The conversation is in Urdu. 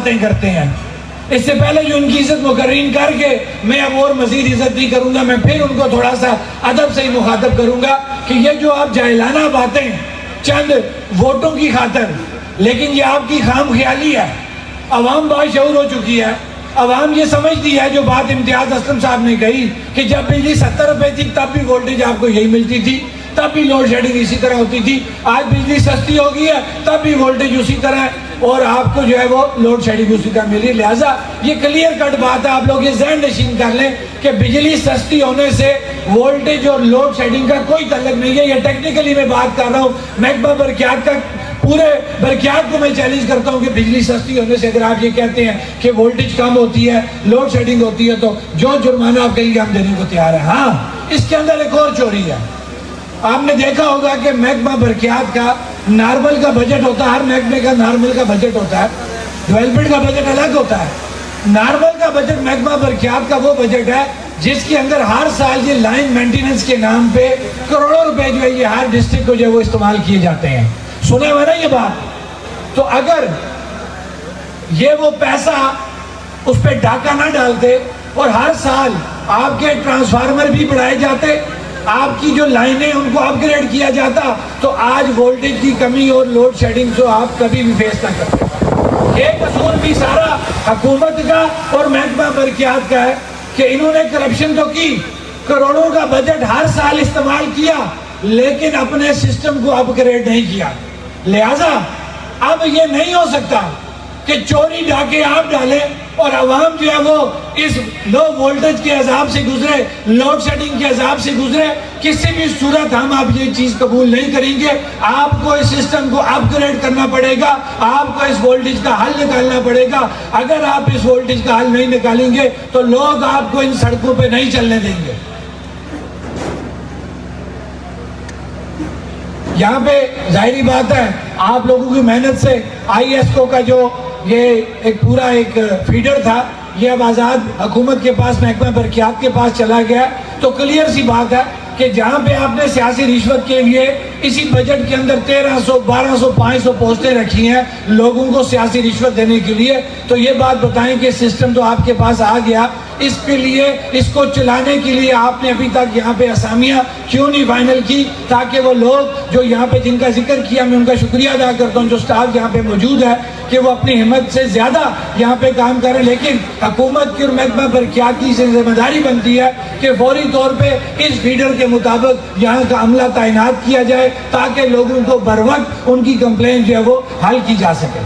باتیں کرتے ہیں. اس سے پہلے جو ان کی عزت مقررین کر کے میں اب اور مزید عزت نہیں کروں گا, میں پھر ان کو تھوڑا سا ادب سے ہی مخاطب کروں گا کہ یہ جو آپ جاہلانہ باتیں چند ووٹوں کی خاطر, لیکن یہ آپ کی خام خیالی ہے. عوام باشعور ہو چکی ہے, عوام یہ سمجھتی ہے جو بات امتیاز اسلم صاحب نے کہی کہ جب بجلی 70 روپے تھی تب بھی وولٹیج آپ کو یہی ملتی تھی, تب بھی لوڈ شیڈنگ اسی طرح ہوتی تھی. آج بجلی سستی ہو گئی ہے تب بھی وولٹیج اسی طرح ہے اور آپ کو جو ہے وہ لوڈ شیڈنگ اسی طرح ملی. لہٰذا یہ کلیئر کٹ بات ہے, آپ لوگ یہ ذہن نشین کر لیں کہ بجلی سستی ہونے سے وولٹیج اور لوڈ شیڈنگ کا کوئی تعلق نہیں ہے. یہ ٹیکنیکلی میں بات کر رہا ہوں. محکمہ برقیات کا پورے برقیات کو میں چیلنج کرتا ہوں کہ بجلی سستی ہونے سے اگر آپ یہ کہتے ہیں کہ وولٹیج کم ہوتی ہے, لوڈ شیڈنگ ہوتی ہے, تو جو جرمانہ آپ کہیں گے ہم دینے کو تیار ہیں. ہاں, اس کے اندر ایک اور چوری ہے. آپ نے دیکھا ہوگا کہ محکمہ برقیات کا نارمل کا بجٹ ہوتا ہے, ہر محکمے کا نارمل کا بجٹ ہوتا ہے, ڈیولپمنٹ کا بجٹ الگ ہوتا ہے. نارمل کا بجٹ محکمہ برقیات کا وہ بجٹ ہے جس کے اندر ہر سال یہ لائن مینٹیننس کے نام پہ کروڑوں روپے جو ہے یہ ہر ڈسٹرکٹ کو جو ہے وہ استعمال کیے جاتے ہیں. سنا ہوا نا یہ بات؟ تو اگر یہ وہ پیسہ اس پہ ڈاکہ نہ ڈالتے اور ہر سال آپ کے ٹرانسفارمر بھی بڑھائے جاتے, آپ کی جو لائنیں ان کو اپ گریڈ کیا جاتا, تو آج وولٹیج کی کمی اور لوڈ شیڈنگ کو آپ کبھی بھی فیس نہ کرتے. یہ قصور بھی سارا حکومت کا اور محکمہ برقیات کا ہے کہ انہوں نے کرپشن تو کی, کروڑوں کا بجٹ ہر سال استعمال کیا, لیکن اپنے سسٹم کو اپ گریڈ نہیں کیا. لہٰذا اب یہ نہیں ہو سکتا کہ چوری ڈاکے آپ ڈالیں اور عوام جو ہے وہ اس لو وولٹیج کے عذاب سے گزرے, لوڈ شیڈنگ کے عذاب سے گزرے. کسی بھی صورت ہم آپ یہ چیز قبول نہیں کریں گے. آپ کو اس سسٹم کو اپ گریڈ کرنا پڑے گا, آپ کو اس وولٹیج کا حل نکالنا پڑے گا. اگر آپ اس وولٹیج کا حل نہیں نکالیں گے تو لوگ آپ کو ان سڑکوں پہ نہیں چلنے دیں گے. یہاں پہ ظاہری بات ہے آپ لوگوں کی محنت سے آئی ایس کو کا جو یہ ایک پورا ایک فیڈر تھا یہ اب آزاد حکومت کے پاس, محکمہ برقیات کے پاس چلا گیا. تو کلیئر سی بات ہے کہ جہاں پہ آپ نے سیاسی رشوت کے لیے اسی بجٹ کے اندر 1300, 1200, 500 پوسٹیں رکھی ہیں لوگوں کو سیاسی رشوت دینے کے لیے, تو یہ بات بتائیں کہ سسٹم تو آپ کے پاس آ گیا, اس کے لیے اس کو چلانے کے لیے آپ نے ابھی تک یہاں پہ اسامیاں کیوں نہیں فائنل کی, تاکہ وہ لوگ جو یہاں پہ جن کا ذکر کیا میں ان کا شکریہ ادا کرتا ہوں جو سٹاف یہاں پہ موجود ہے کہ وہ اپنی ہمت سے زیادہ یہاں پہ کام کریں. لیکن حکومت کی اور محکمہ برقیات کی ذمہ داری بنتی ہے کہ فوری طور پہ اس فیڈر کے مطابق یہاں کا عملہ تعینات کیا جائے تاکہ لوگوں کو بر وقت ان کی کمپلین جو ہے وہ حل کی جا سکے.